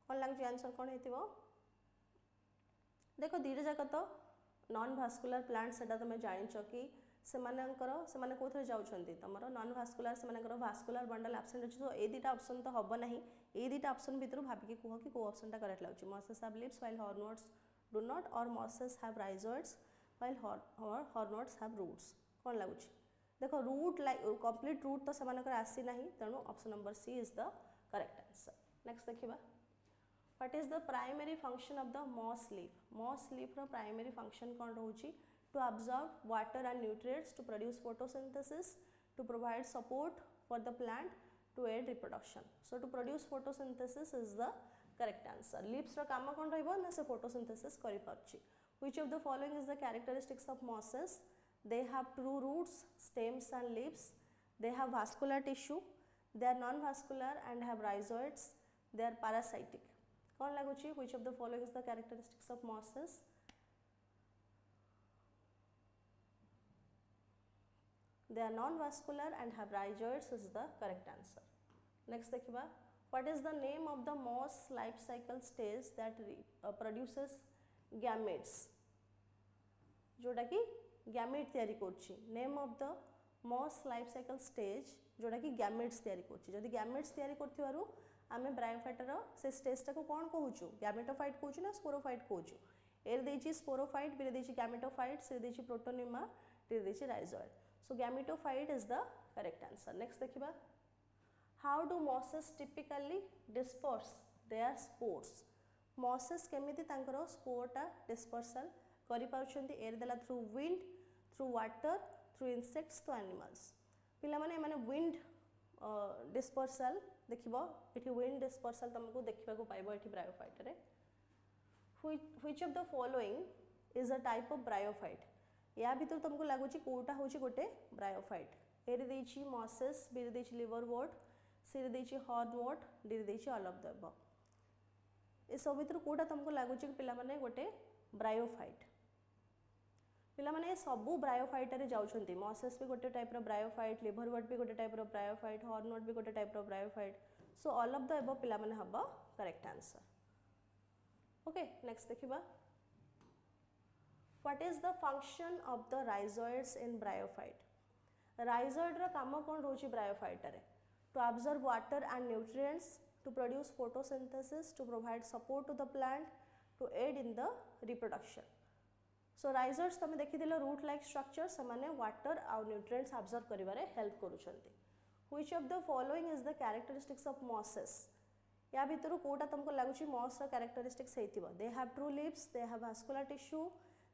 Speaker 1: कौन लगुच आंसर कौन हेतिबो देखो दीटा जाक तो नॉन भास्कुलर प्लांट सेटा तुम जानिछ कि सेमाने कोथरे जाउछंती तमरो नॉन भास्कुलर सेमानकर भास्कुलर बंडल एब्सेंट अछि तो ए दीटा ऑप्शन तो हबो नाही ए दीटा ऑप्शन भितर भाबी के कहो कि को ऑप्शन टा करेक्ट लागुछि mosses have leaves while hornworts do not और mosses have rhizoids while hornworts have roots कोन लागुछि देखो रूट कंप्लीट रूट तो सेमानकर आसी नाही तणो option number C is the correct answer next देखिबा What is the primary function of the moss leaf? Moss leaf ro primary function kon rahuchi to absorb water and nutrients to produce photosynthesis to provide support for the plant to aid reproduction. So to produce photosynthesis is the correct answer. Leaves ro काम kon rahibo na se photosynthesis kari paruchi. Which of the following is the characteristics of mosses? They have true roots, stems and leaves. They have vascular tissue. They are non-vascular and have rhizoids. They are parasitic. कौन लगुची which of the following is the characteristics of mosses? They are non-vascular and have rhizoids is the correct answer. Next देखिबा what is the name of the moss life cycle stage that produces gametes? जोटा कि गैमेट तैयारी करछि name of the moss life cycle stage जोटा कि गैमेट्स तैयारी करछि जदि गैमेट्स तैयारी करथिवारु आमे ब्रायोफाइटर से स्टेज टा को कौन कहूचु गैमेटोफाइट कहूचु ना स्पोरोफाइट कहूचु एर देछि स्पोरोफाइट बिरे देछि गैमेटोफाइट से देछि प्रोटोनिमा रे देछि rhizoid so gametophyte is the correct answer next देखिबा how do mosses typically disperse their spores mosses केमिति तांकर स्पोर टा डिस्पर्सल करि पाउछंती एर देला through wind through water through insects to animals पिला माने माने विंड डिस्पर्सल देखिबो एठी विंड डिस्पर्सल तुमको देखिबा को पाइबो एठी ब्रायोफाइट रे which of the following is a type of bryophyte या भीतर तुमको लागुची कोटा होची गोटे ब्रायोफाइट एरे देछि मॉसेस बिरे देछि लिवरवॉर्ट सिरे देछि हॉर्नवॉर्ट डिरे देछि ऑल ऑफ द अबव ए सब भीतर कोटा तुमको लागुची कि पिला माने गोटे ब्रायोफाइट पिला माने सबु ब्रायोफाइट रे जाउछंती मॉसेस भी गोटे टाइप रो ब्रायोफाइट लिवरवॉर्ट भी गोटे टाइप रो ब्रायोफाइट हॉर्नवॉर्ट भी गोटे टाइप रो bryophyte so all of the above पिला माने हबो करेक्ट आंसर ओके नेक्स्ट देखिबा what is the function of the rhizoids in bryophyte rhizoid रो काम कोन रोची ब्रायोफाइट रे to absorb water and nutrients to produce photosynthesis to provide support to the plant to aid in the reproduction so rhizoids तुम देखिदिलो रूट लाइक स्ट्रक्चर समाने वाटर आउ न्यूट्रिएंट्स अब्जॉर्ब करिवारे help करूछंती which of the following is the characteristics of mosses या भितरु कोटा तुमको लागुची मॉस रो कैरेक्टरिस्टिक्स हेतिबो they have true leaves they have vascular tissue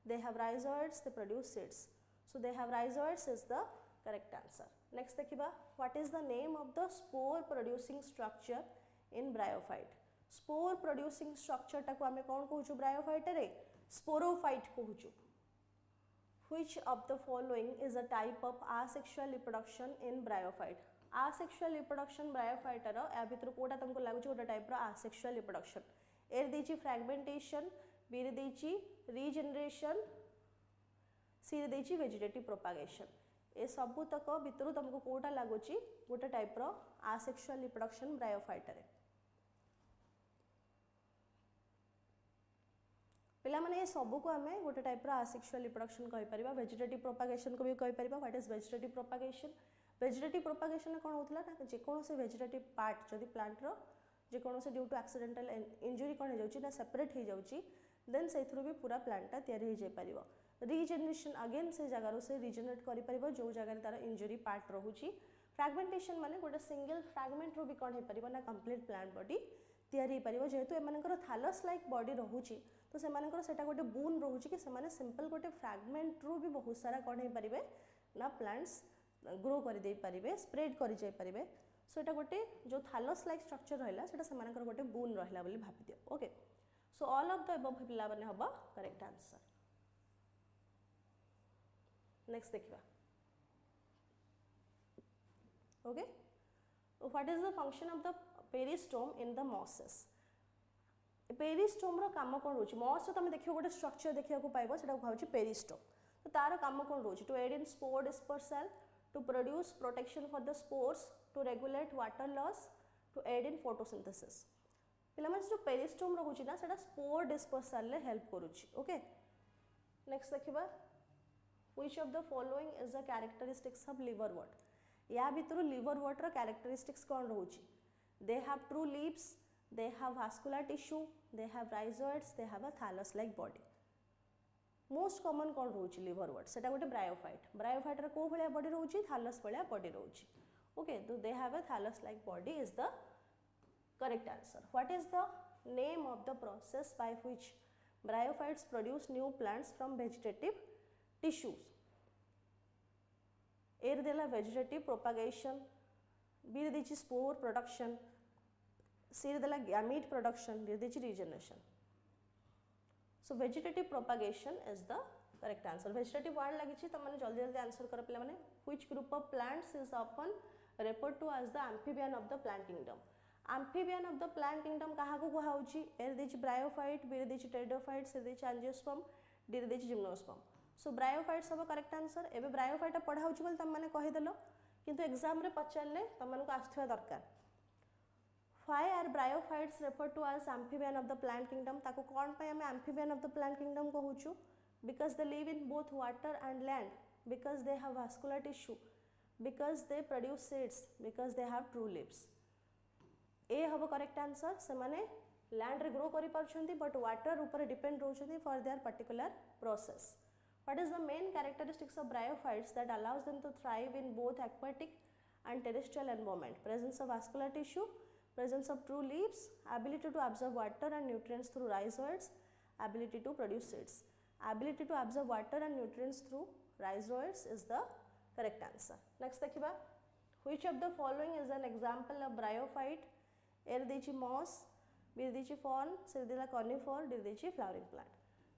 Speaker 1: they have rhizoids they produce seeds so they have rhizoids is the correct answer next देखिबा what is the name of the spore producing structure in bryophyte spore producing structure टाको हमें कोन कहूछु ब्रायोफाइट रे स्पोरोफाइट कहूछु which of the following is a type of asexual reproduction in bryophyte asexual reproduction bryophyte रो या भितर कोटा तुमको लागुची ओटा टाइप रो asexual reproduction एर देची fragmentation बी देची regeneration सी देची vegetative propagation ए सबु तक भितर तुमको कोटा लागुची गोटे टाइप रो asexual reproduction bryophyte रे पिला माने सबु को हमें गोटे टाइप रो asexual reproduction कहि परिबा वेजिटेटिव प्रोपागेशन को भी कहि परिबा what is vegetative propagation vegetative propagation कोन होतला ना जे कोनो से वेजिटेटिव पार्ट जदी प्लांट रो जे कोनो से ड्यू टू एक्सीडेंटल इंजरी कोन हो जाउची ना सेपरेट हो जाउची देन से थ्रू भी पूरा प्लांट ता तयार हो जाय परिबो रीजनरेशन अगेन से जगह रो से रीजनरेट करि परिबो जो जगह रे तार इंजरी पार्ट रहूची फ्रैगमेंटेशन माने गोटे सिंगल फ्रैगमेंट रो भी कोन हे परिबो ना कंप्लीट प्लांट बॉडी तैयारी पारिबो जेहेतु एमानकर थालस लाइक बॉडी रहूची तो सेमानकर सेटा गोटे बून रहूची कि सेमाने सिंपल गोटे फ्रैगमेंट रू भी बहुत सारा कोन हे पारिबे ना प्लांट्स ग्रो करि दे पारिबे स्प्रेड करि जाय पारिबे सो एटा गोटे जो थालस लाइक स्ट्रक्चर रहला सेटा सेमानकर गोटे बून रहला बोली भाबि दियो okay so all of the above पिला बने हबा करेक्ट आंसर नेक्स्ट देखिबा okay what is the function of the peristome in the mosses peristome रो काम कोन रोची मॉस तो हम देखियो गोटे स्ट्रक्चर देखिया को पाइबो सेटा कहउची पेरिस्टोम तो तार काम कोन रोची to aid in spore dispersal to produce protection for the spores to regulate water loss to aid in photosynthesis पिला माने जो पेरिस्टोम रहउची ना सेटा स्पोर डिस्पर्सल ले हेल्प करूची ओके नेक्स्ट देखिबा which of the following is the characteristics of liverwort या भितर लिवरवर्ट रो कैरेक्टरिस्टिक्स कोन रहउची they have true leaves they have vascular tissue they have rhizoids they have a thallus like body most common kon rochi liverwort seta gote bryophyte रा को भलिया बॉडी रोची thallus भलिया बॉडी रोची okay so they have a thallus like body is the correct answer what is the name of the process by which bryophytes produce new plants from vegetative tissues air dela vegetative propagation b देची spore production C देला gamete production D देची regeneration so vegetative propagation is the correct answer vegetative word लागि छि त माने जल्दी जल्दी आंसर कर पिला माने which group of plants is often referred to as the amphibian of the plant kingdom amphibian of the plant kingdom कहा को कहा होची ए देची bryophyte B देची pteridophyte C देची angiosperm D देची gymnosperm so bryophyte सब correct answer एबे bryophyte पढा होची बोल त माने कहि देलो किंतु एग्जाम रे पचारले त माने को आस्थवा दरकार Why are bryophytes referred to as amphibian of the plant kingdom? ताको कौन पे हमें amphibian of the plant kingdom को होचु? Because they live in both water and land. Because they have vascular tissue. Because they produce seeds. Because they have true leaves. A हबो correct answer. से माने land रे grow करी पारुछंती but water ऊपर depend रहउछंती for their particular process. What is the main characteristics of bryophytes that allows them to thrive in both aquatic and terrestrial environment? Presence of vascular tissue. Presence of true leaves, ability to absorb water and nutrients through rhizoids, ability to produce seeds. Ability to absorb water and nutrients through rhizoids is the correct answer. Next देखिबा which of the following is an example of bryophyte? A देची moss, B देची fern, C देला conifer, D देची flowering plant.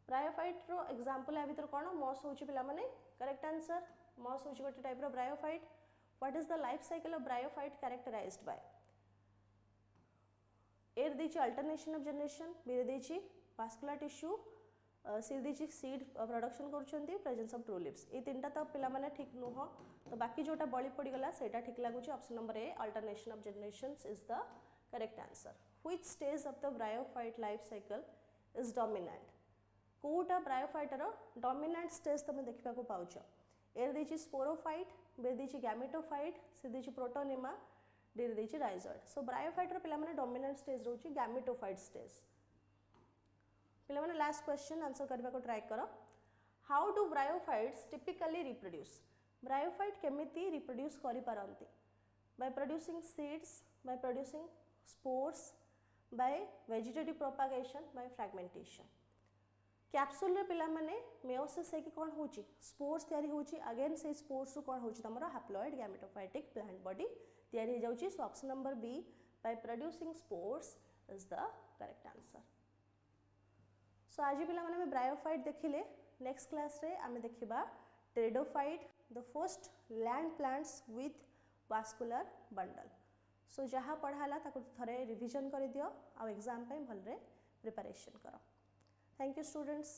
Speaker 1: Bryophyte रो example है भितर कोन moss होची पिला माने correct answer. Moss होची गोटे type row bryophyte. What is the life cycle of bryophyte characterized by? A देची alternation of generation, B देची vascular tissue, C देची seed production करूछंती presence of true leaves. ए तीनटा त पिला माने ठीक नुह तो बाकी जोटा बळी पड़ी गला सेटा ठीक लागुची option number A alternation of generations is the correct answer. Which stage of the bryophyte life cycle is dominant? कोटा bryophyte रो dominant stage तमे देखिबा को पाउछ A देची sporophyte, B देची gametophyte, C देची protonema D देची rhizoid. So bryophyte रो पिला माने dominant stage रोची gametophyte stage. पिला माने last question आंसर करबा को ट्राई करो. How do bryophytes typically reproduce? Bryophyte केमिति reproduce करि पारंती? By producing seeds, by producing spores, by vegetative propagation, by fragmentation. Capsule रे पिला माने मेयोसिस है कि कोन होची स्पोर्स तयारी होची अगेन से स्पोर्स रो कोन होची तमरो हैप्लॉइड गैमेटोफाइटिक प्लांट बॉडी तयारी हो जाउची so option number B by producing spores is the correct answer so आज पिला माने में ब्रायोफाइट देखिले नेक्स्ट क्लास रे आमे देखिबा pteridophyte the first land plants with vascular bundle सो जहा पढ़ाला ताको थरे रिवीजन करि दियो आ एग्जाम पे भलरे प्रिपरेशन करो Thank you students.